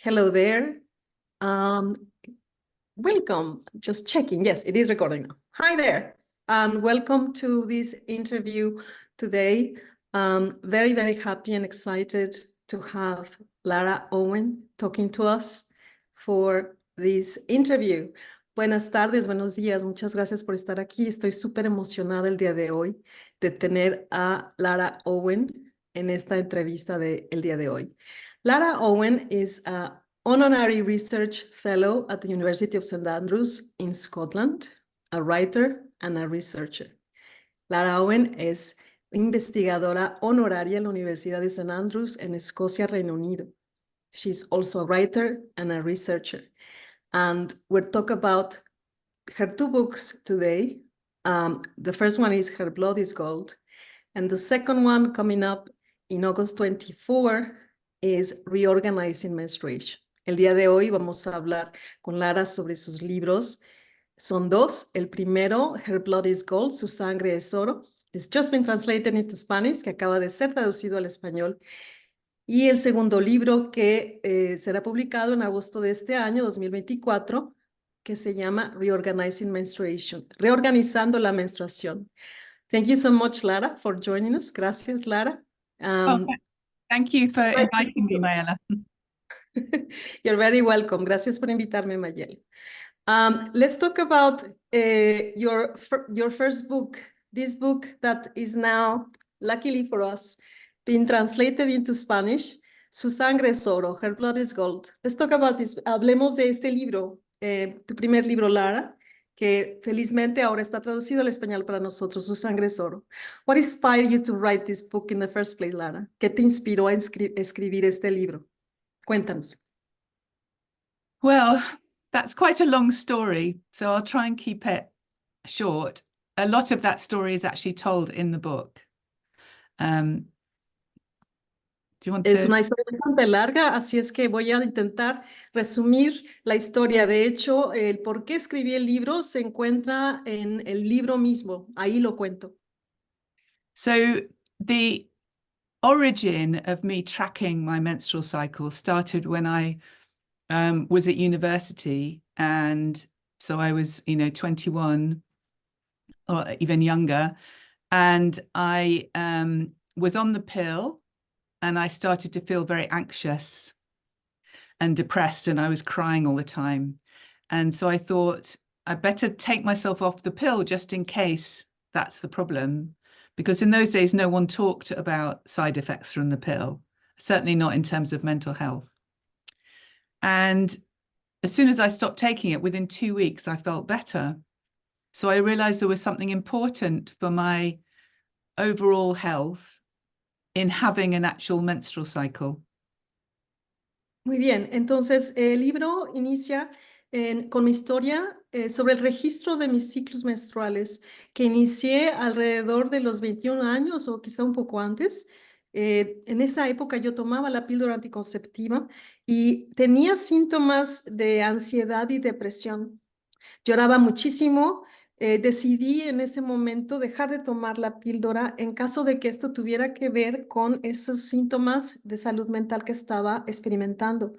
Hello there. Um, Welcome. Just checking. Yes, it is recording now. Hi there. Welcome to this interview today. Very, very happy and excited to have Lara Owen talking to us for this interview. Buenas tardes, buenos días. Muchas gracias por estar aquí. Estoy súper emocionada el día de hoy de tener a Lara Owen en esta entrevista del día de hoy. Lara Owen is a Honorary Research Fellow at the University of St. Andrews in Scotland, a writer and a researcher. Lara Owen es investigadora honoraria en la Universidad de St. Andrews en Escocia, Reino Unido. She's also a writer and a researcher. And we'll talk about her two books today. The first one is Her Blood is Gold. And the second one coming up in August 24 is Reorganizing Menstruation. El día de hoy vamos a hablar con Lara sobre sus libros. Son dos. El primero, Her Blood is Gold, Su Sangre es Oro. It's just been translated into Spanish, que acaba de ser traducido al español. Y el segundo libro que será publicado en agosto de este año, 2024, que se llama Reorganizing Menstruation, Reorganizando la Menstruación. Thank you so much, Lara, for joining us. Gracias, Lara. Thank you for inviting me, Mayela. You're very welcome. Gracias por invitarme, Mayel. Let's talk about your first book, this book that is now, luckily for us, being translated into Spanish, Su Sangre es Oro, Her Blood is Gold. Let's talk about this. Hablemos de este libro, tu primer libro, Lara, que felizmente ahora está traducido al español para nosotros, Su Sangre es Oro. What inspired you to write this book in the first place, Lara? ¿Qué te inspiró a escribir este libro? Cuéntanos. Well, that's quite a long story, so I'll try and keep it short. A lot of that story is actually told in the book. Do you want Es to... una historia bastante larga, así es que voy a intentar resumir la historia. De hecho, el por qué escribí el libro se encuentra en el libro mismo. Ahí lo cuento. So the origin of me tracking my menstrual cycle started when I was at university, and so I was, 21 or even younger, and I was on the pill, and I started to feel very anxious and depressed, and I was crying all the time. And so I thought I better take myself off the pill just in case that's the problem, because in those days no one talked about side effects from the pill, certainly not in terms of mental health. And as soon as I stopped taking it, within 2 weeks, I felt better. So I realized there was something important for my overall health in having an actual menstrual cycle. Muy bien, entonces el libro inicia con mi historia sobre el registro de mis ciclos menstruales que inicié alrededor de los 21 años o quizá un poco antes. En esa época yo tomaba la píldora anticonceptiva y tenía síntomas de ansiedad y depresión. Lloraba muchísimo. Decidí en ese momento dejar de tomar la píldora en caso de que esto tuviera que ver con esos síntomas de salud mental que estaba experimentando.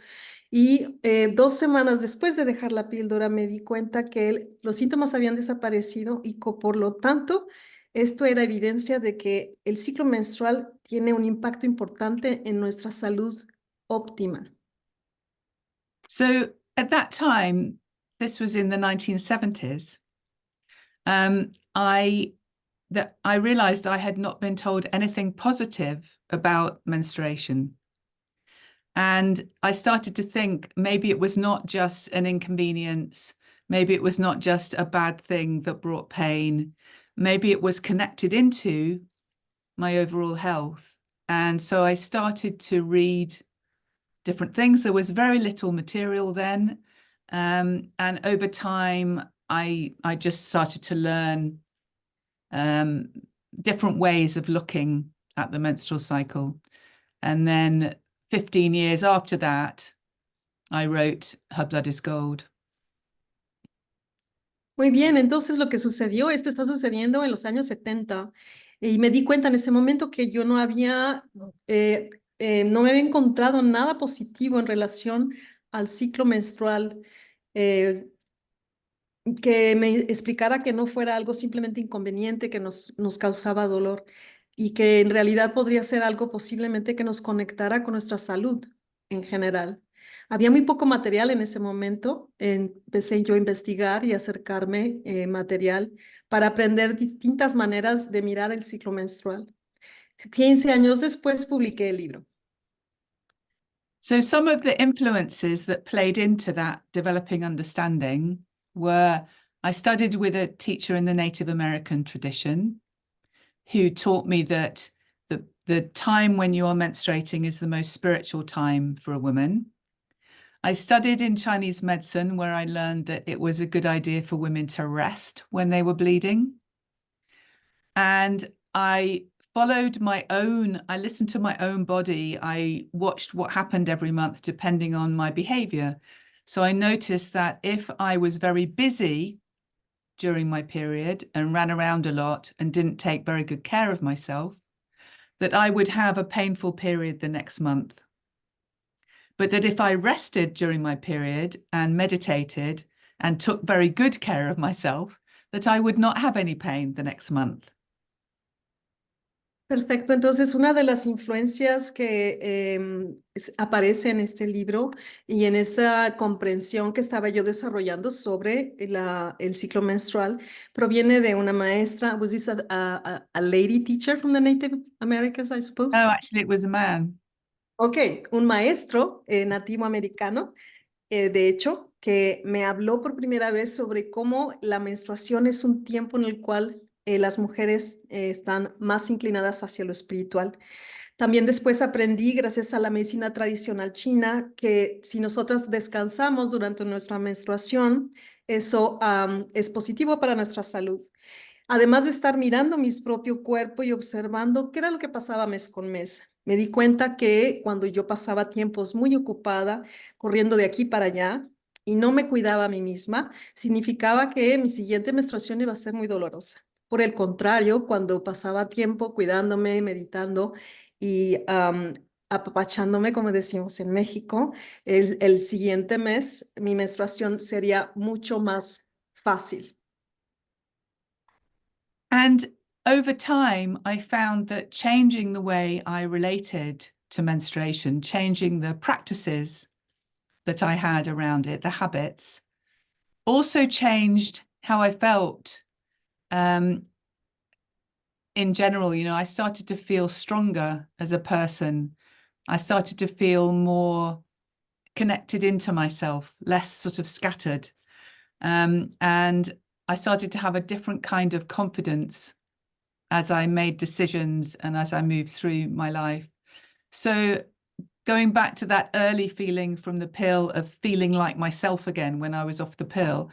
Y 2 semanas después de dejar la píldora me di cuenta que los síntomas habían desaparecido y por lo tanto esto era evidencia de que el ciclo menstrual tiene un impacto importante en nuestra salud óptima. So at that time, this was in the 1970s, I realized I had not been told anything positive about menstruation. And I started to think maybe it was not just an inconvenience, maybe it was not just a bad thing that brought pain, maybe it was connected into my overall health. And so I started to read different things. There was very little material then. And over time, I just started to learn different ways of looking at the menstrual cycle. And then 15 years after that, I wrote Her Blood is Gold. Muy bien, entonces lo que sucedió, esto está sucediendo en los años 70 y me di cuenta en ese momento que yo no me había encontrado nada positivo en relación al ciclo menstrual, que me explicara que no fuera algo simplemente inconveniente que nos causaba dolor y que en realidad podría ser algo posiblemente que nos conectara con nuestra salud en general. Había muy poco material en ese momento. Empecé yo a investigar y acercarme material para aprender distintas maneras de mirar el ciclo menstrual. 15 años después publiqué el libro. So some of the influences that played into that developing understanding were I studied with a teacher in the Native American tradition who taught me that the time when you are menstruating is the most spiritual time for a woman. I studied in Chinese medicine, where I learned that it was a good idea for women to rest when they were bleeding. And I listened to my own body. I watched what happened every month depending on my behavior. So I noticed that if I was very busy during my period and ran around a lot and didn't take very good care of myself, that I would have a painful period the next month. But that if I rested during my period and meditated and took very good care of myself, that I would not have any pain the next month. Perfecto, entonces una de las influencias que aparece en este libro y en esta comprensión que estaba yo desarrollando sobre el ciclo menstrual proviene de una maestra. Was this a lady teacher from the Native Americans, I suppose? Oh, actually, it was a man. Ok, un maestro nativo americano, de hecho, que me habló por primera vez sobre cómo la menstruación es un tiempo en el cual las mujeres están más inclinadas hacia lo espiritual. También después aprendí, gracias a la medicina tradicional china, que si nosotras descansamos durante nuestra menstruación, eso es positivo para nuestra salud. Además de estar mirando mi propio cuerpo y observando qué era lo que pasaba mes con mes, me di cuenta que cuando yo pasaba tiempos muy ocupada, corriendo de aquí para allá, y no me cuidaba a mí misma, significaba que mi siguiente menstruación iba a ser muy dolorosa. Por el contrario, cuando pasaba tiempo cuidándome, meditando y apapachándome, como decimos en México, el siguiente mes mi menstruación sería mucho más fácil. And over time, I found that changing the way I related to menstruation, changing the practices that I had around it, the habits, also changed how I felt. In general, I started to feel stronger as a person. I started to feel more connected into myself, less sort of scattered. And I started to have a different kind of confidence as I made decisions and as I moved through my life. So going back to that early feeling from the pill of feeling like myself again when I was off the pill,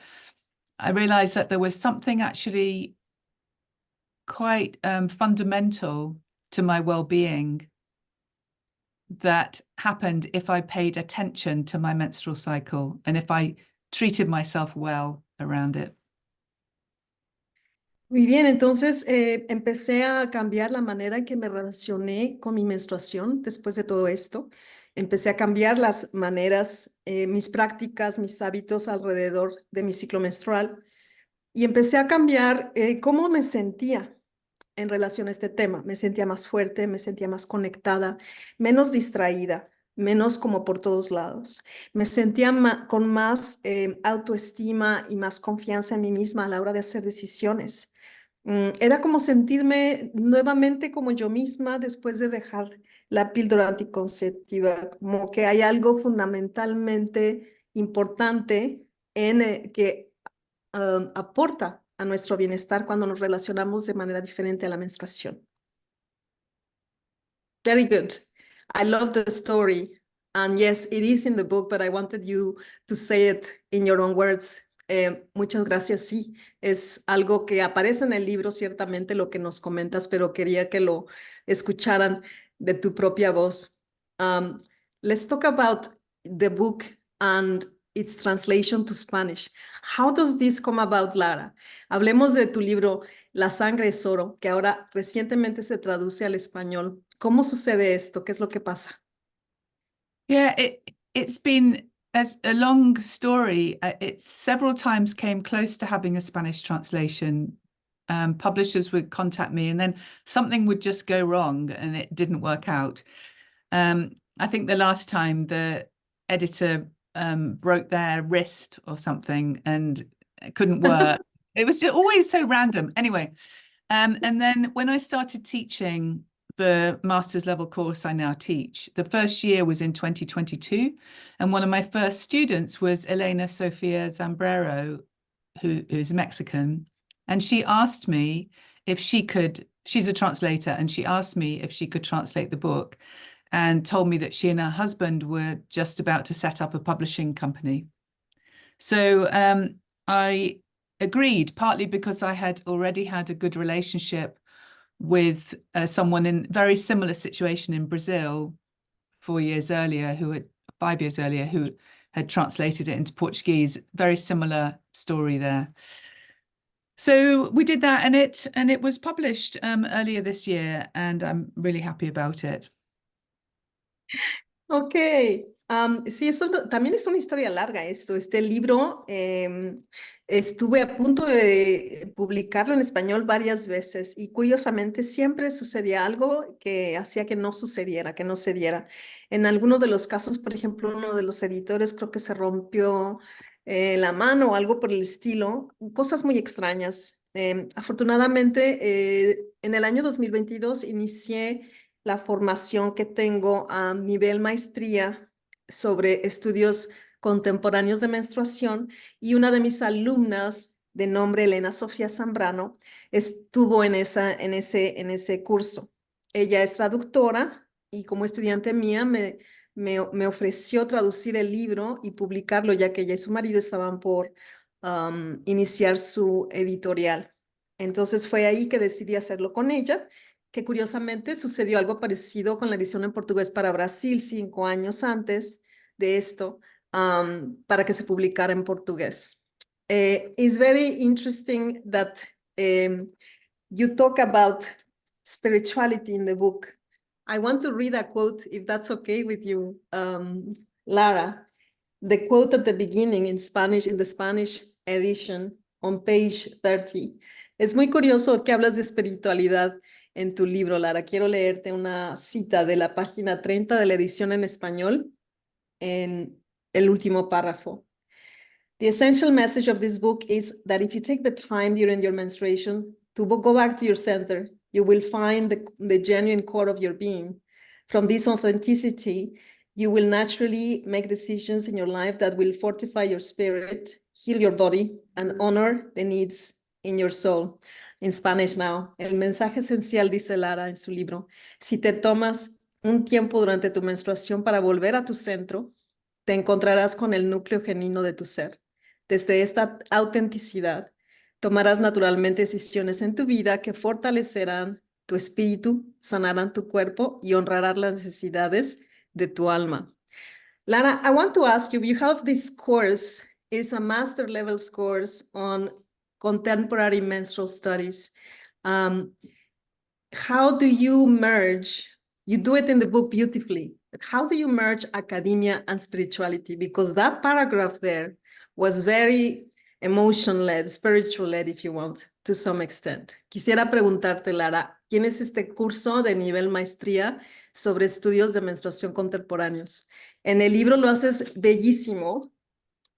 I realized that there was something actually quite fundamental to my well-being that happened if I paid attention to my menstrual cycle and if I treated myself well around it. Muy bien, entonces empecé a cambiar la manera en que me relacioné con mi menstruación después de todo esto. Empecé a cambiar las maneras, mis prácticas, mis hábitos alrededor de mi ciclo menstrual y empecé a cambiar cómo me sentía en relación a este tema. Me sentía más fuerte, me sentía más conectada, menos distraída, menos como por todos lados. Me sentía con más autoestima y más confianza en mí misma a la hora de hacer decisiones. Era como sentirme nuevamente como yo misma después de dejar la píldora anticonceptiva, como que hay algo fundamentalmente importante en que aporta a nuestro bienestar cuando nos relacionamos de manera diferente a la menstruación. Very good. I love the story. And yes, it is in the book, but I wanted you to say it in your own words. Muchas gracias. Sí, es algo que aparece en el libro, ciertamente lo que nos comentas, pero quería que lo escucharan de tu propia voz. Let's talk about the book and its translation to Spanish. How does this come about, Lara? Hablemos de tu libro La sangre es oro, que ahora recientemente se traduce al español. ¿Cómo sucede esto? ¿Qué es lo que pasa? Yeah, it's been as a long story. It several times came close to having a Spanish translation. Publishers would contact me and then something would just go wrong and it didn't work out. I think the last time the editor broke their wrist or something and it couldn't work. It was just always so random. Anyway, and then when I started teaching the master's level course I now teach, the first year was in 2022. And one of my first students was Elena Sofia Zambrero, who is Mexican. And she asked me if she could, she's a translator, and she asked me if she could translate the book and told me that she and her husband were just about to set up a publishing company. So I agreed, partly because I had already had a good relationship with someone in very similar situation in Brazil 4 years earlier, 5 years earlier, who had translated it into Portuguese. Very similar story there. So we did that, and it was published earlier this year, and I'm really happy about it. Ok, sí, también es una historia larga esto. Este libro estuve a punto de publicarlo en español varias veces y curiosamente siempre sucedía algo que hacía que no sucediera, que no se diera. En algunos de los casos, por ejemplo, uno de los editores creo que se rompió la mano o algo por el estilo, cosas muy extrañas. Afortunadamente, en el año 2022 inicié la formación que tengo a nivel maestría sobre estudios contemporáneos de menstruación y una de mis alumnas de nombre Elena Sofía Zambrano estuvo en ese curso. Ella es traductora y como estudiante mía me ofreció traducir el libro y publicarlo ya que ella y su marido estaban por iniciar su editorial. Entonces fue ahí que decidí hacerlo con ella, que curiosamente sucedió algo parecido con la edición en portugués para Brasil 5 años antes de esto, para que se publicara en portugués. It's very interesting that you talk about spirituality in the book. I want to read a quote, if that's okay with you, Lara. The quote at the beginning in Spanish, in the Spanish edition, on page 30. Es muy curioso que hablas de espiritualidad en tu libro, Lara. Quiero leerte una cita de la página 30 de la edición en español, en el último párrafo. The essential message of this book is that if you take the time during your menstruation to go back to your center, you will find the genuine core of your being. From this authenticity, you will naturally make decisions in your life that will fortify your spirit, heal your body, and honor the needs in your soul. In Spanish now. El mensaje esencial, dice Lara en su libro, si te tomas un tiempo durante tu menstruación para volver a tu centro, te encontrarás con el núcleo genuino de tu ser. Desde esta autenticidad, tomarás naturalmente decisiones en tu vida que fortalecerán tu espíritu, sanarán tu cuerpo y honrarán las necesidades de tu alma. Lara, I want to ask you, you have this course, it's a master level course on contemporary menstrual studies. How do you merge? You do it in the book beautifully. But how do you merge academia and spirituality? Because that paragraph there was very emotion-led, spiritual-led, if you want, to some extent. Quisiera preguntarte, Lara, ¿tienes este curso de nivel maestría sobre estudios de menstruación contemporáneos? En el libro lo haces bellísimo,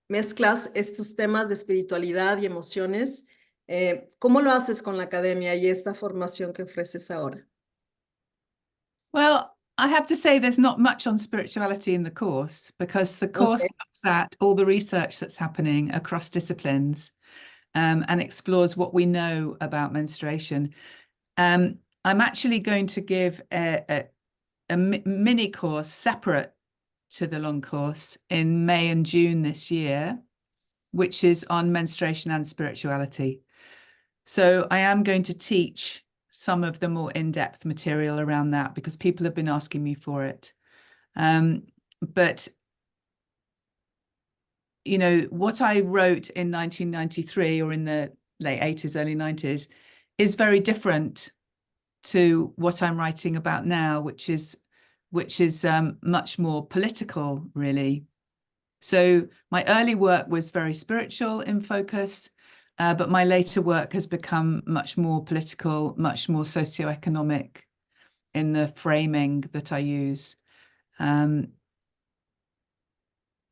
mezclas estos temas de espiritualidad y emociones. ¿Cómo lo haces con la academia y esta formación que ofreces ahora? Well, I have to say there's not much on spirituality in the course because the course looks at all the research that's happening across disciplines and explores what we know about menstruation. I'm actually going to give a mini course separate to the long course in May and June this year, which is on menstruation and spirituality. So I am going to teach some of the more in-depth material around that because people have been asking me for it. But, you know, what I wrote in 1993 or in the late 80s, early 90s is very different to what I'm writing about now, which is much more political, really. So my early work was very spiritual in focus, but my later work has become much more political, much more socioeconomic in the framing that I use. And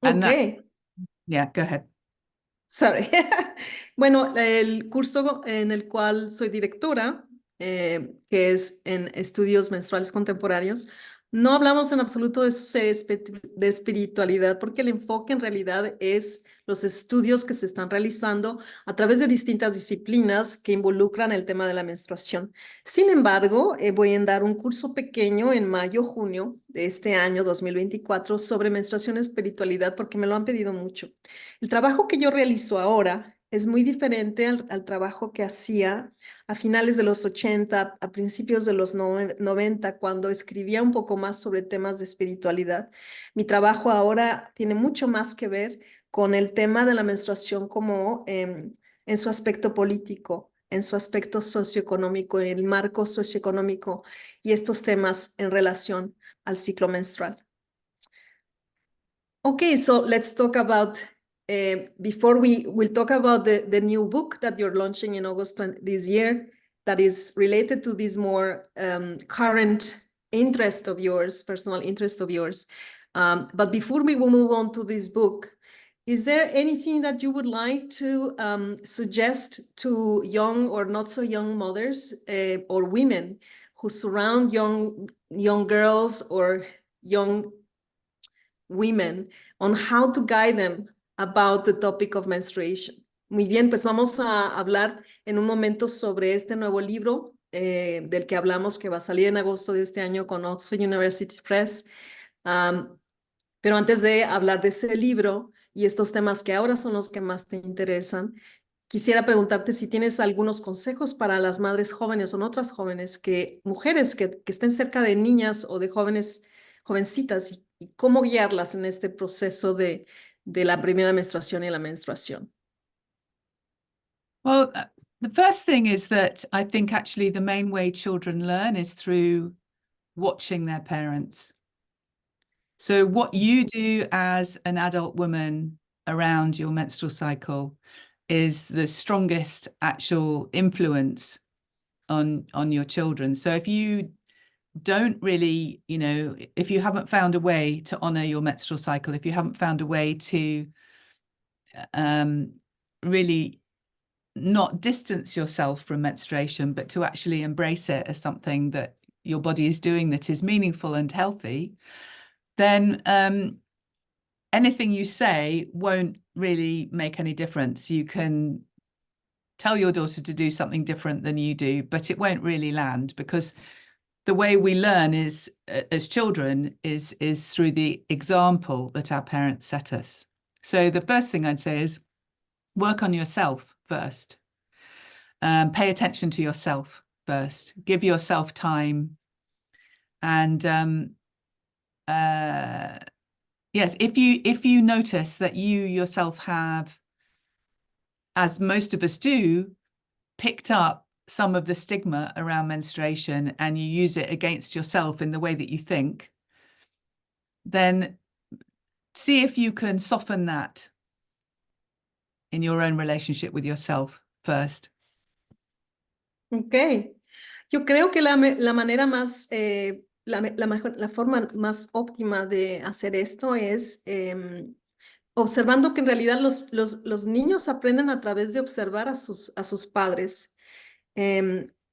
Ok. yeah, go ahead. Sorry. Bueno, el curso en el cual soy directora, que es en estudios menstruales contemporáneos, no hablamos en absoluto de espiritualidad, porque el enfoque en realidad es los estudios que se están realizando a través de distintas disciplinas que involucran el tema de la menstruación. Sin embargo, voy a dar un curso pequeño en mayo, junio de este año 2024 sobre menstruación y espiritualidad, porque me lo han pedido mucho. El trabajo que yo realizo ahora es muy diferente al trabajo que hacía a finales de los 80, a principios de los 90, cuando escribía un poco más sobre temas de espiritualidad. Mi trabajo ahora tiene mucho más que ver con el tema de la menstruación como en su aspecto político, en su aspecto socioeconómico, en el marco socioeconómico y estos temas en relación al ciclo menstrual. Okay, so let's talk about, before we'll talk about the new book that you're launching in August this year that is related to this more current interest of yours, personal interest of yours. But before we will move on to this book, is there anything that you would like to suggest to young or not so young mothers or women who surround young girls or young women on how to guide them about the topic of menstruation? Muy bien, pues vamos a hablar en un momento sobre este nuevo libro del que hablamos, que va a salir en agosto de este año con Oxford University Press. Pero antes de hablar de ese libro y estos temas que ahora son los que más te interesan, quisiera preguntarte si tienes algunos consejos para las madres jóvenes o otras jóvenes, mujeres que estén cerca de niñas o de jovencitas y cómo guiarlas en este proceso de la primera menstruación y la menstruación. Well, the first thing is that I think actually the main way children learn is through watching their parents. So what you do as an adult woman around your menstrual cycle is the strongest actual influence on your children. So if you don't really, if you haven't found a way to honor your menstrual cycle, if you haven't found a way to really not distance yourself from menstruation, but to actually embrace it as something that your body is doing that is meaningful and healthy, then anything you say won't really make any difference. You can tell your daughter to do something different than you do, but it won't really land, because the way we learn is as children is through the example that our parents set us. So the first thing I'd say is work on yourself first. Pay attention to yourself first. Give yourself time. And yes, if you notice that you yourself have, as most of us do, picked up some of the stigma around menstruation and you use it against yourself in the way that you think, then see if you can soften that in your own relationship with yourself first. Ok. Yo creo que la manera más, la forma más óptima de hacer esto es observando que en realidad los niños aprenden a través de observar a sus padres.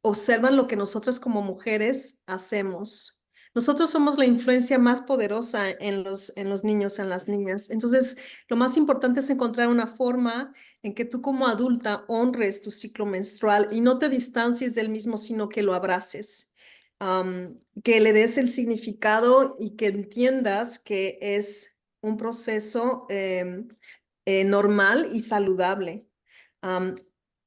Observan lo que nosotras como mujeres hacemos. Nosotros somos la influencia más poderosa en los niños, en las niñas. Entonces, lo más importante es encontrar una forma en que tú como adulta honres tu ciclo menstrual y no te distancies del mismo, sino que lo abraces. Que le des el significado y que entiendas que es un proceso normal y saludable.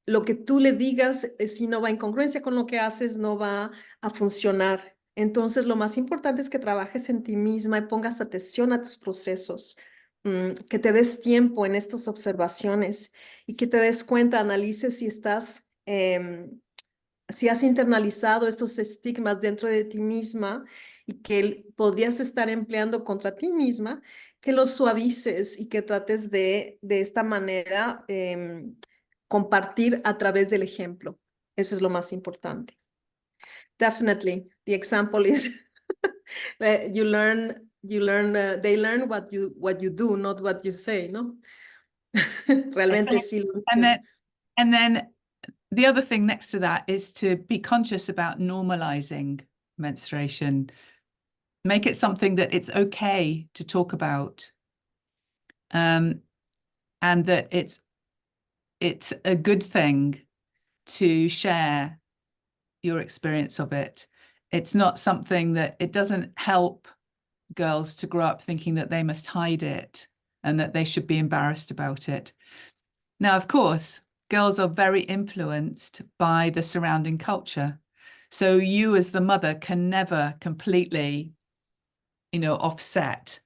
Lo que tú le digas, si no va en congruencia con lo que haces, no va a funcionar. Entonces, lo más importante es que trabajes en ti misma y pongas atención a tus procesos, que te des tiempo en estas observaciones y que te des cuenta, analices si si has internalizado estos estigmas dentro de ti misma y que podrías estar empleando contra ti misma, que los suavices y que trates de esta manera compartir a través del ejemplo. Eso es lo más importante. Definitely, the example is they learn what you do, not what you say, ¿no? Realmente sí. And then the other thing next to that is to be conscious about normalizing menstruation. Make it something that it's okay to talk about, and that it's a good thing to share your experience of it. It's not something that it doesn't help girls to grow up thinking that they must hide it and that they should be embarrassed about it. Now, of course, girls are very influenced by the surrounding culture. So you as the mother can never completely, offset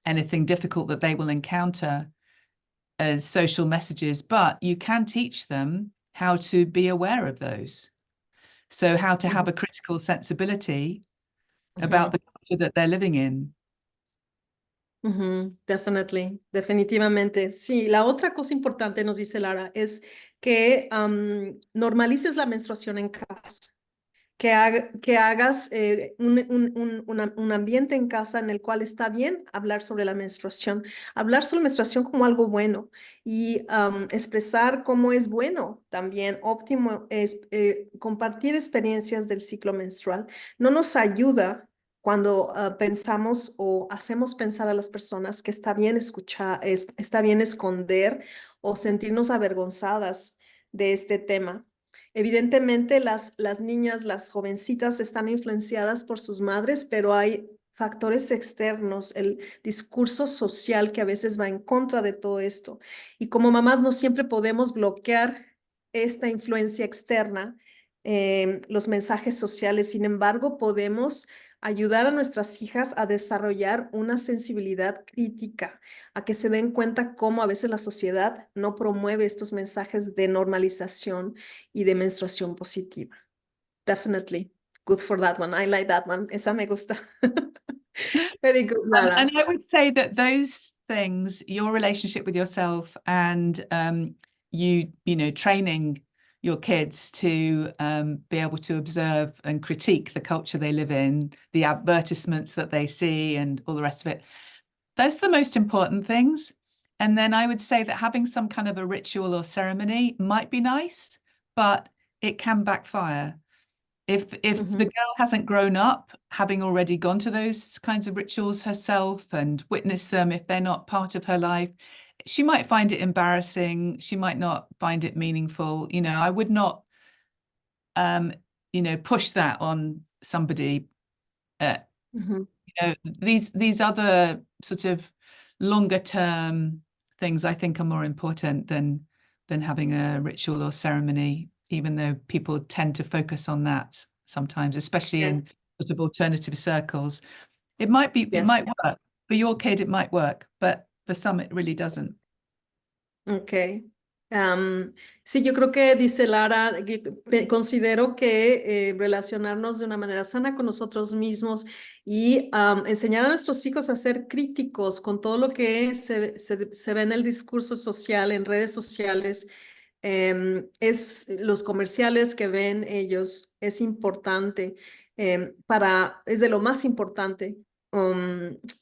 anything difficult that they will encounter as social messages, but you can teach them how to be aware of those. So how to have a critical sensibility about the culture that they're living in. Definitely, definitivamente. Sí, la otra cosa importante, nos dice Lara, es que normalices la menstruación en casa. Que hagas un ambiente en casa en el cual está bien hablar sobre la menstruación como algo bueno y expresar cómo es bueno también, óptimo, es compartir experiencias del ciclo menstrual. No nos ayuda cuando pensamos o hacemos pensar a las personas que está bien escuchar, está bien esconder o sentirnos avergonzadas de este tema. Evidentemente, las niñas, las jovencitas están influenciadas por sus madres, pero hay factores externos, el discurso social que a veces va en contra de todo esto. Y como mamás no siempre podemos bloquear esta influencia externa, los mensajes sociales. Sin embargo, podemos ayudar a nuestras hijas a desarrollar una sensibilidad crítica, a que se den cuenta cómo a veces la sociedad no promueve estos mensajes de normalización y de menstruación positiva. Definitely. Good for that one. I like that one. Esa me gusta. Very good, Lara. And I would say that those things, your relationship with yourself and training your kids to be able to observe and critique the culture they live in, the advertisements that they see and all the rest of it. Those are the most important things. And then I would say that having some kind of a ritual or ceremony might be nice, but it can backfire. If the girl hasn't grown up having already gone to those kinds of rituals herself and witnessed them, if they're not part of her life, she might find it embarrassing. She might not find it meaningful. I would not, push that on somebody. These other sort of longer term things I think are more important than having a ritual or ceremony, even though people tend to focus on that sometimes, especially in sort of alternative circles. It might work. For your kid, it might work, but for some, it really doesn't. Okay. Sí, yo creo que dice Lara, considero que relacionarnos de una manera sana con nosotros mismos y enseñar a nuestros hijos a ser críticos con todo lo que se ve en el discurso social, en redes sociales, es los comerciales que ven ellos, es importante, es de lo más importante.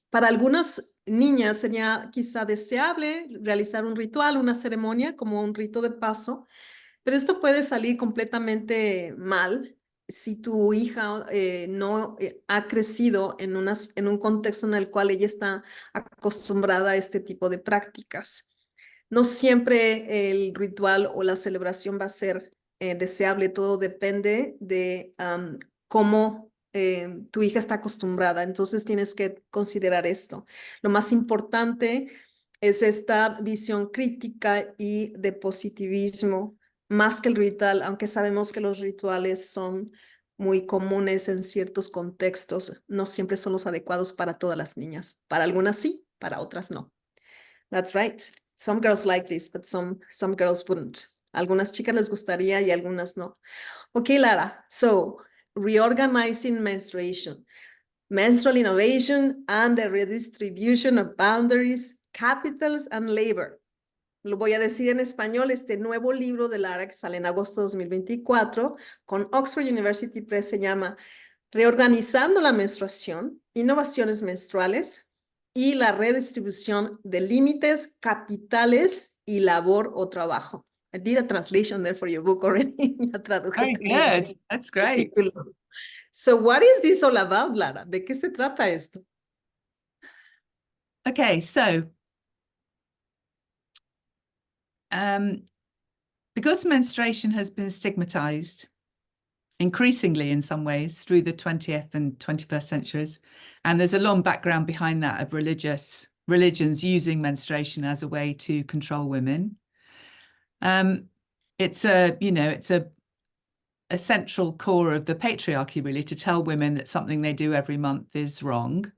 Para algunas niñas sería quizá deseable realizar un ritual, una ceremonia, como un rito de paso, pero esto puede salir completamente mal si tu hija no ha crecido en un contexto en el cual ella está acostumbrada a este tipo de prácticas. No siempre el ritual o la celebración va a ser deseable, todo depende de cómo tu hija está acostumbrada, entonces tienes que considerar esto. Lo más importante es esta visión crítica y de positivismo, más que el ritual, aunque sabemos que los rituales son muy comunes en ciertos contextos, no siempre son los adecuados para todas las niñas. Para algunas sí, para otras no. That's right. Some girls like this, but some girls wouldn't. Algunas chicas les gustaría y algunas no. Okay, Lara, so reorganizing menstruation. Menstrual Innovation and the Redistribution of Boundaries, Capitals and Labor. Lo voy a decir en español, este nuevo libro de Lara que sale en agosto de 2024 con Oxford University Press se llama Reorganizando la menstruación, innovaciones menstruales y la redistribución de límites, capitales y labor o trabajo. I did a translation there for your book already. Ya traduje Very todo good. este That's great. artículo. So what is this all about, Lara? ¿De qué se trata esto? Okay, so because menstruation has been stigmatized increasingly in some ways through the 20th and 21st centuries, and there's a long background behind that of religions using menstruation as a way to control women. It's a central core of the patriarchy, really, to tell women that something they do every month is wrong.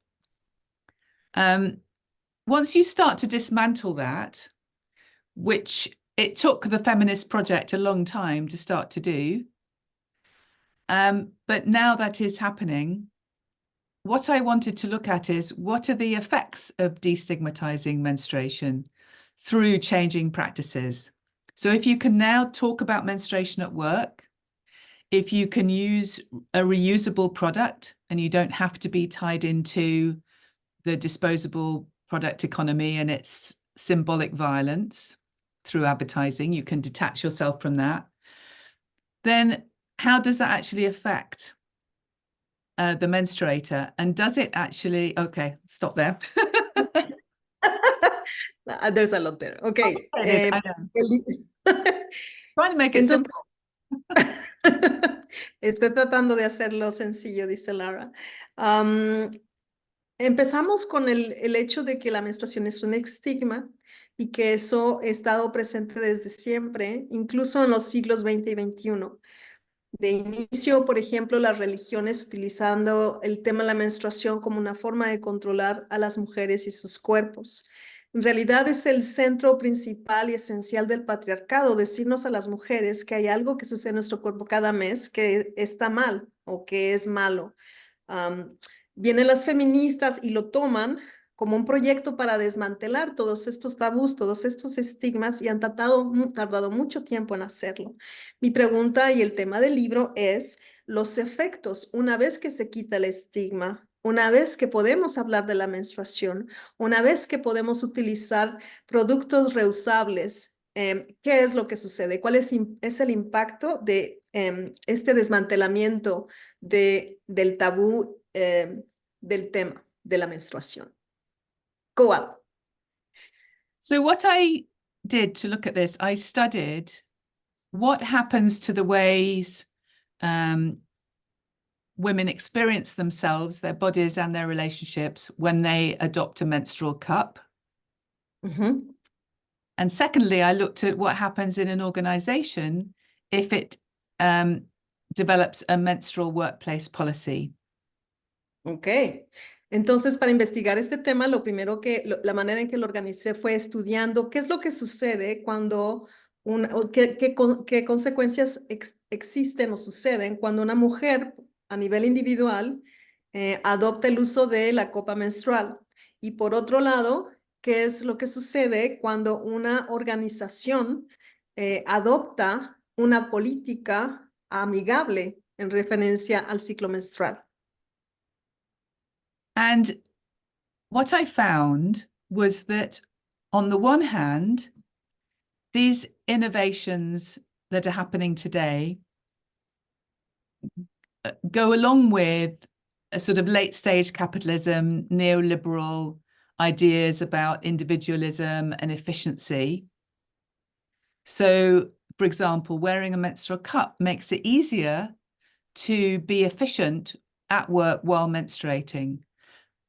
Once you start to dismantle that, which it took the feminist project a long time to start to do, but now that is happening, what I wanted to look at is what are the effects of destigmatizing menstruation through changing practices. So if you can now talk about menstruation at work, if you can use a reusable product and you don't have to be tied into the disposable product economy and its symbolic violence through advertising, you can detach yourself from that, then how does that actually affect the menstruator? And does it actually, okay, stop there. There's a lot there. Okay. I know. Trying to make it Entonces, simple. estoy tratando de hacerlo sencillo, dice Lara. Empezamos con el hecho de que la menstruación es un estigma y que eso ha estado presente desde siempre, incluso en los siglos XX y XXI. De inicio, por ejemplo, las religiones utilizando el tema de la menstruación como una forma de controlar a las mujeres y sus cuerpos. En realidad es el centro principal y esencial del patriarcado, decirnos a las mujeres que hay algo que sucede en nuestro cuerpo cada mes que está mal o que es malo. Vienen las feministas y lo toman como un proyecto para desmantelar todos estos tabús, todos estos estigmas y han tardado mucho tiempo en hacerlo. Mi pregunta y el tema del libro es los efectos una vez que se quita el estigma, una vez que podemos hablar de la menstruación, una vez que podemos utilizar productos reusables. ¿Qué es lo que sucede? ¿Cuál es el impacto de este desmantelamiento del tabú del tema de la menstruación? Go on. So what I did to look at this, I studied what happens to the ways women experience themselves, their bodies and their relationships when they adopt a menstrual cup. Mm-hmm. And secondly, I looked at what happens in an organization if it develops a menstrual workplace policy. Ok. Entonces, para investigar este tema, lo primero la manera en que lo organicé fue estudiando qué es lo que sucede cuando qué consecuencias existen o suceden cuando una mujer a nivel individual adopta el uso de la copa menstrual. Y por otro lado, qué es lo que sucede cuando una organización adopta una política amigable en referencia al ciclo menstrual. And what I found was that on the one hand, these innovations that are happening today go along with a sort of late stage capitalism, neoliberal ideas about individualism and efficiency. So, for example, wearing a menstrual cup makes it easier to be efficient at work while menstruating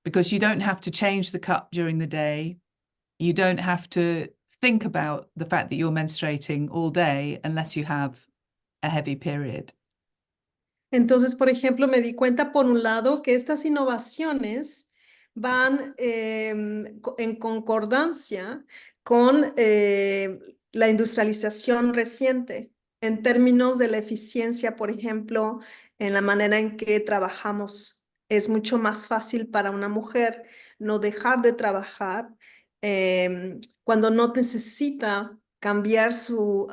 because you don't have to change the cup during the day. You don't have to think about the fact that you're menstruating all day unless you have a heavy period. Entonces, por ejemplo, me di cuenta, por un lado, que estas innovaciones van en concordancia con la industrialización reciente en términos de la eficiencia, por ejemplo, en la manera en que trabajamos es mucho más fácil para una mujer no dejar de trabajar cuando no necesita cambiar su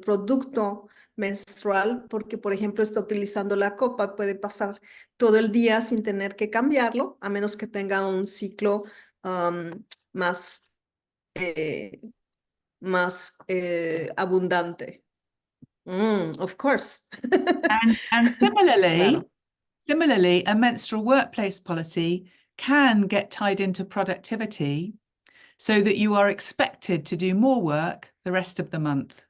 producto menstrual, porque por ejemplo está utilizando la copa, puede pasar todo el día sin tener que cambiarlo, a menos que tenga un ciclo más, abundante. Of course. And Claro. similarly, a menstrual workplace policy can get tied into productivity so that you are expected to do more work the rest of the month.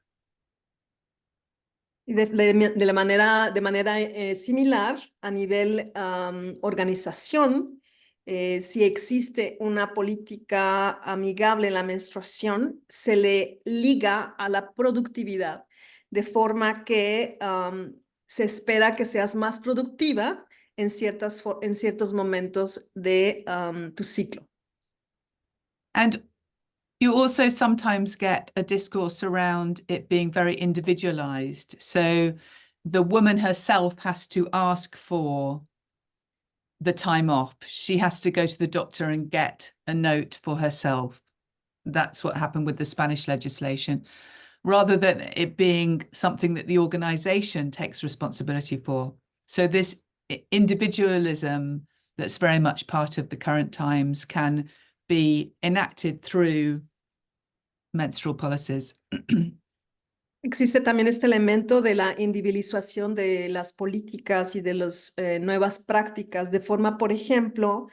Y de manera similar, a nivel organización, si existe una política amigable en la menstruación, se le liga a la productividad, de forma que se espera que seas más productiva en ciertos momentos de tu ciclo. And you also sometimes get a discourse around it being very individualized. So the woman herself has to ask for the time off. She has to go to the doctor and get a note for herself. That's what happened with the Spanish legislation, rather than it being something that the organization takes responsibility for. So this individualism that's very much part of the current times can be enacted through menstrual policies. Existe también este elemento de la individualización de las políticas y de las nuevas prácticas, de forma, por ejemplo,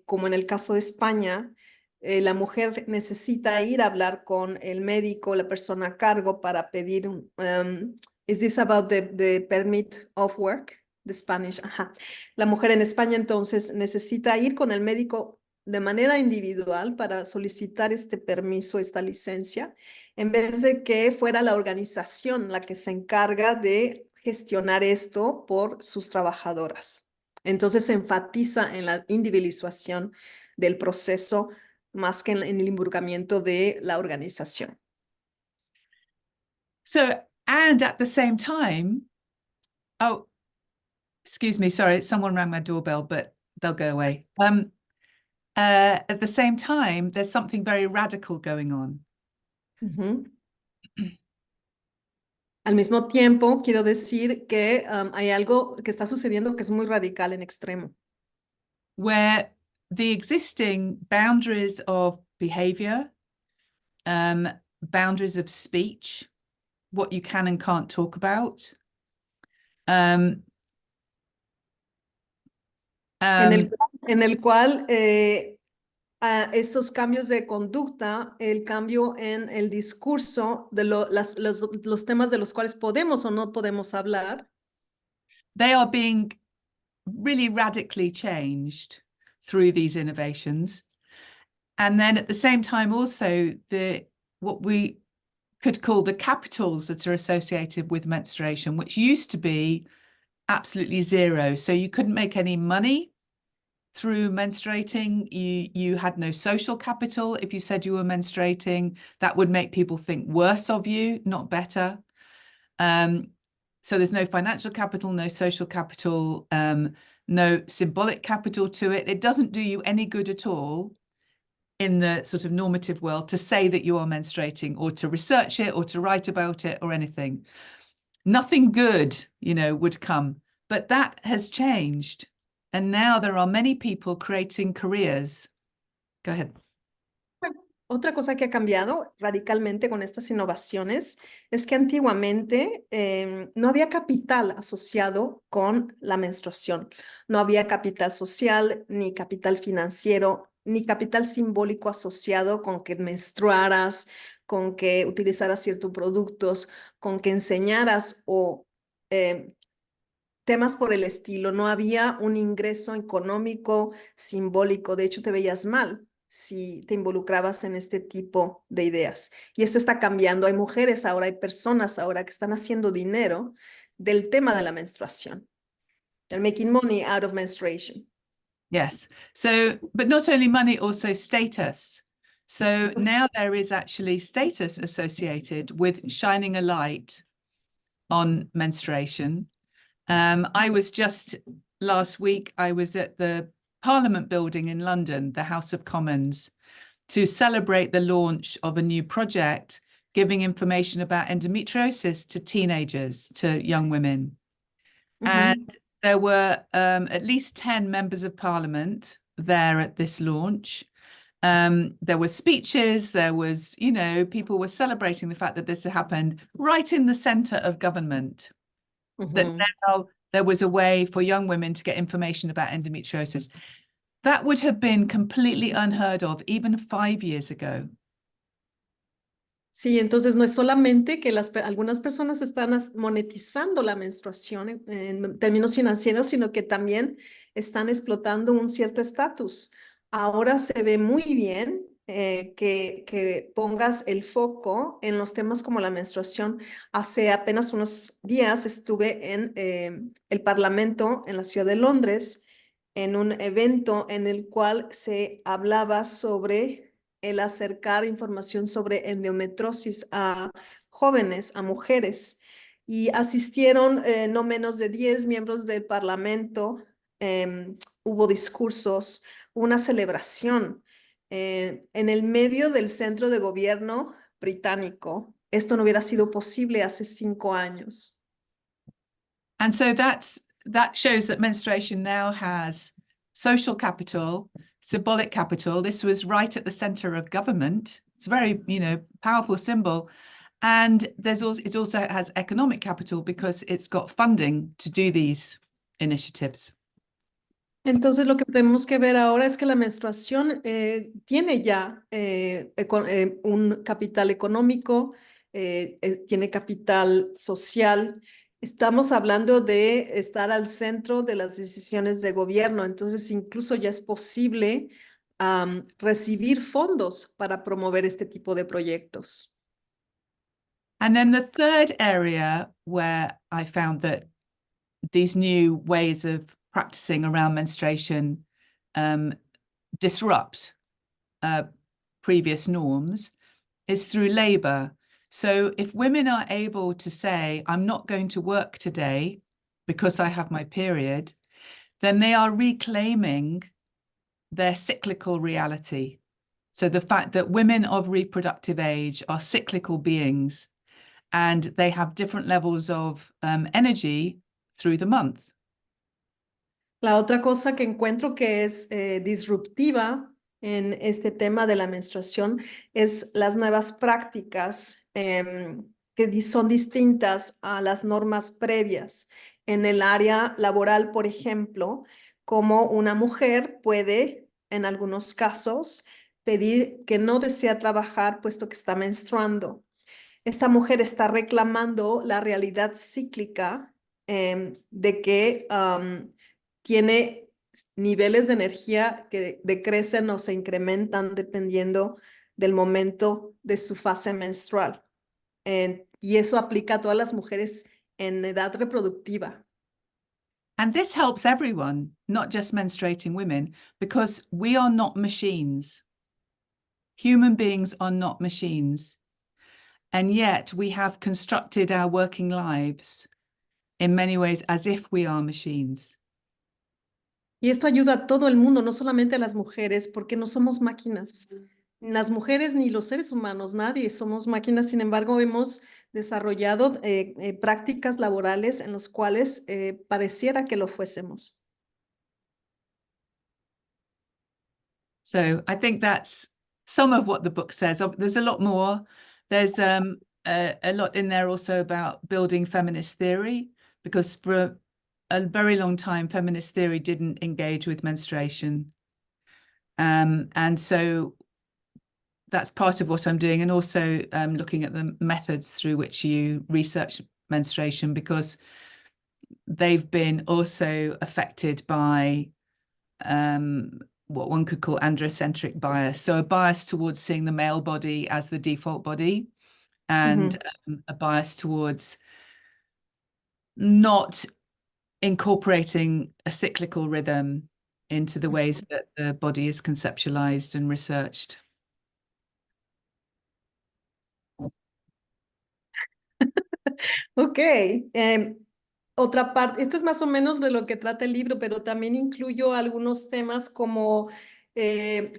como en el caso de España, la mujer necesita ir a hablar con el médico, la persona a cargo para pedir is this about the permit of work? The Spanish, ajá. La mujer en España entonces necesita ir con el médico de manera individual para solicitar este permiso, esta licencia, en vez de que fuera la organización la que se encarga de gestionar esto por sus trabajadoras. Entonces se enfatiza en la individualización del proceso más que en el involucramiento de la organización. So, and at the same time, oh, excuse me, sorry, someone rang my doorbell, but they'll go away. At the same time, there's something very radical going on. Al mismo tiempo, quiero decir que hay algo que está sucediendo que es muy radical en extremo. Where the existing boundaries of behavior, boundaries of speech, what you can and can't talk about, En el cual estos cambios de conducta, el cambio en el discurso de los temas de los cuales podemos o no podemos hablar, they are being really radically changed through these innovations. And then at the same time, also what we could call the capitals that are associated with menstruation, which used to be absolutely zero. So you couldn't make any money through menstruating. You had no social capital. If you said you were menstruating, that would make people think worse of you, not better. So there's no financial capital, no social capital, no symbolic capital to it. It doesn't do you any good at all in the sort of normative world to say that you are menstruating or to research it or to write about it or anything. Nothing good, would come. But that has changed. And now there are many people creating careers. Go ahead. Otra cosa que ha cambiado radicalmente con estas innovaciones es que antiguamente no había capital asociado con la menstruación. No había capital social, ni capital financiero, ni capital simbólico asociado con que menstruaras, con que utilizaras ciertos productos, con que enseñaras o temas por el estilo. No había un ingreso económico simbólico. De hecho, te veías mal si te involucrabas en este tipo de ideas. Y esto está cambiando. Hay mujeres ahora, hay personas ahora que están haciendo dinero del tema de la menstruación. They're making money out of menstruation. Yes. So, but not only money, also status. So now there is actually status associated with shining a light on menstruation. I was just last week, I was at the Parliament building in London, the House of Commons, to celebrate the launch of a new project giving information about endometriosis to teenagers, to young women. And there were at least 10 members of Parliament there at this launch. There were speeches, there was, you know, people were celebrating the fact that this had happened right in the center of government, that now there was a way for young women to get information about endometriosis. That would have been completely unheard of even 5 years ago. Sí, entonces no es solamente que algunas personas están monetizando la menstruación en términos financieros, sino que también están explotando un cierto estatus. Ahora se ve muy bien que pongas el foco en los temas como la menstruación. Hace apenas unos días estuve en el Parlamento en la ciudad de Londres, en un evento en el cual se hablaba sobre el acercar información sobre endometriosis a jóvenes, a mujeres. Y asistieron no menos de 10 miembros del Parlamento, hubo discursos, una celebración en el medio del centro de gobierno británico. Esto no hubiera sido posible hace 5 años. And so that shows that menstruation now has social capital, symbolic capital. This was right at the center of government. It's a very, you know, powerful symbol. And it also has economic capital because it's got funding to do these initiatives. Entonces, lo que tenemos que ver ahora es que la menstruación tiene ya un capital económico, tiene capital social. Estamos hablando de estar al centro de las decisiones de gobierno, entonces incluso ya es posible recibir fondos para promover este tipo de proyectos. And then the third area where I found that these new ways of practicing around menstruation disrupt previous norms is through labor. So if women are able to say, I'm not going to work today because I have my period, then they are reclaiming their cyclical reality. So the fact that women of reproductive age are cyclical beings and they have different levels of energy through the month. La otra cosa que encuentro que es disruptiva en este tema de la menstruación es las nuevas prácticas que son distintas a las normas previas. En el área laboral, por ejemplo, como una mujer puede, en algunos casos, pedir que no desea trabajar puesto que está menstruando. Esta mujer está reclamando la realidad cíclica de que tiene niveles de energía que decrecen o se incrementan dependiendo del momento de su fase menstrual. Y eso aplica a todas las mujeres en edad reproductiva. And this helps everyone, not just menstruating women, because we are not machines. Human beings are not machines. And yet we have constructed our working lives in many ways as if we are machines. Y esto ayuda a todo el mundo, no solamente a las mujeres, porque no somos máquinas. Las mujeres ni los seres humanos, nadie somos máquinas. Sin embargo, hemos desarrollado prácticas laborales en las cuales pareciera que lo fuésemos. So I think that's some of what the book says. There's a lot more. There's a lot in there also about building feminist theory, because for a very long time, feminist theory didn't engage with menstruation. And so that's part of what I'm doing, and also looking at the methods through which you research menstruation, because they've been also affected by what one could call androcentric bias. So a bias towards seeing the male body as the default body, and a bias towards not incorporating a cyclical rhythm into the ways that the body is conceptualized and researched. Ok, otra parte, esto es más o menos de lo que trata el libro, pero también incluyo algunos temas como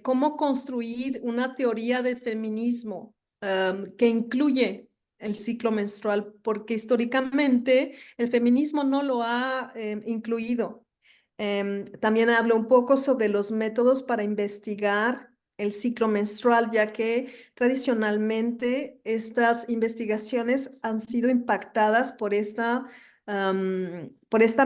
cómo construir una teoría de feminismo que incluye el ciclo menstrual, porque históricamente el feminismo no lo ha incluido. También hablo un poco sobre los métodos para investigar el ciclo menstrual, ya que tradicionalmente estas investigaciones han sido impactadas por esta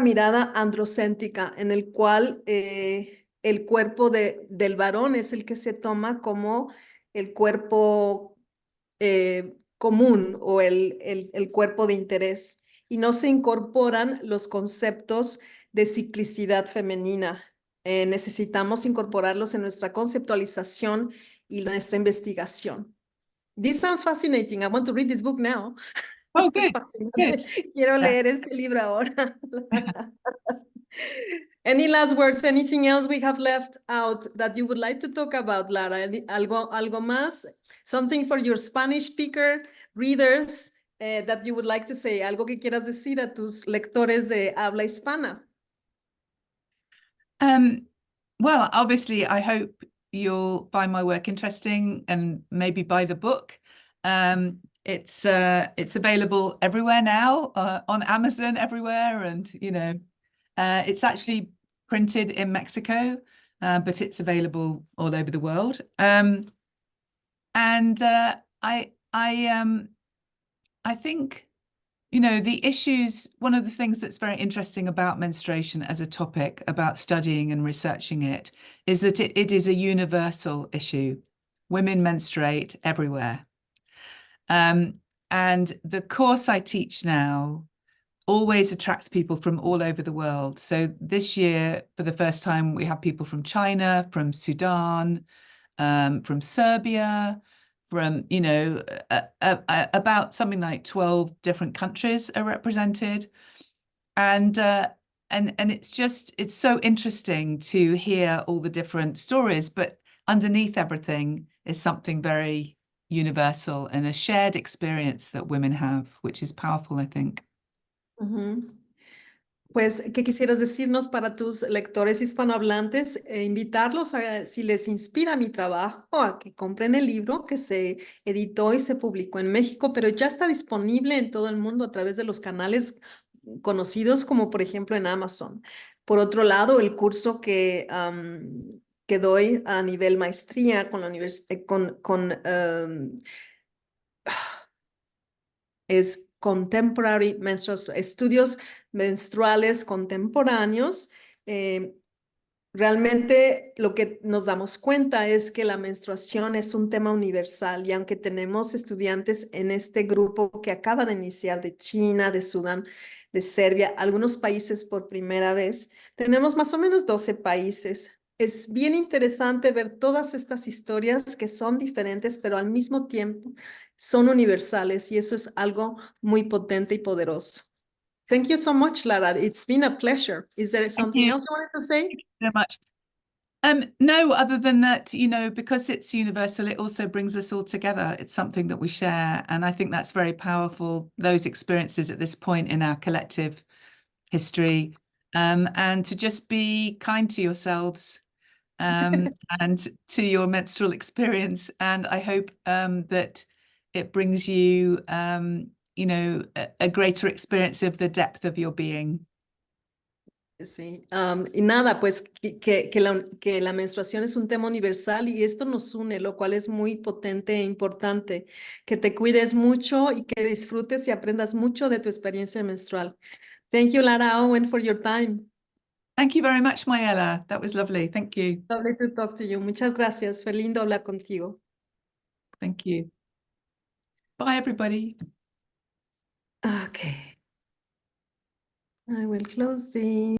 mirada androcéntrica, en el cual el cuerpo del varón es el que se toma como el cuerpo común o el cuerpo de interés, y no se incorporan los conceptos de ciclicidad femenina. Necesitamos incorporarlos en nuestra conceptualización y nuestra investigación. This sounds fascinating. I want to read this book now. Oh, Esto es good, good. fascinante. Quiero Yeah. leer este libro ahora. Any last words? Anything else we have left out that you would like to talk about, Lara? Algo más? Something for your Spanish speaker readers that you would like to say? Algo que quieras decir a tus lectores de habla hispana. Well, obviously, I hope you'll find my work interesting and maybe buy the book. It's available everywhere now, on Amazon everywhere, and it's actually printed in Mexico, but it's available all over the world. And I think, the issues, one of the things that's very interesting about menstruation as a topic, about studying and researching it, is that it is a universal issue. Women menstruate everywhere. And the course I teach now always attracts people from all over the world. So this year, for the first time, we have people from China, from Sudan, from Serbia, from, about something like 12 different countries are represented. And it's so interesting to hear all the different stories, but underneath everything is something very universal and a shared experience that women have, which is powerful, I think. Pues, ¿qué quisieras decirnos para tus lectores hispanohablantes? Invitarlos a, si les inspira mi trabajo, a que compren el libro que se editó y se publicó en México, pero ya está disponible en todo el mundo a través de los canales conocidos como, por ejemplo, en Amazon. Por otro lado, el curso que doy a nivel maestría con la universidad, es Contemporary Menstrual, estudios menstruales contemporáneos. Realmente lo que nos damos cuenta es que la menstruación es un tema universal, y aunque tenemos estudiantes en este grupo que acaba de iniciar de China, de Sudán, de Serbia, algunos países por primera vez, tenemos más o menos 12 países. Es bien interesante ver todas estas historias que son diferentes, pero al mismo tiempo son universales, y eso es algo muy potente y poderoso. Thank you so much, Lara. It's been a pleasure. Is there something else you wanted to say? Thank you so much. No, other than that, because it's universal, it also brings us all together. It's something that we share. And I think that's very powerful, those experiences at this point in our collective history. And to just be kind to yourselves and to your menstrual experience. And I hope that it brings you, a greater experience of the depth of your being. Sí, y nada, pues que la menstruación es un tema universal y esto nos une, lo cual es muy potente e importante. Que te cuides mucho y que disfrutes y aprendas mucho de tu experiencia menstrual. Thank you, Lara Owen, for your time. Thank you very much, Mayela. That was lovely. Thank you. Lovely to talk to you. Muchas gracias. Fue lindo hablar contigo. Thank you. Bye, everybody. Okay. I will close the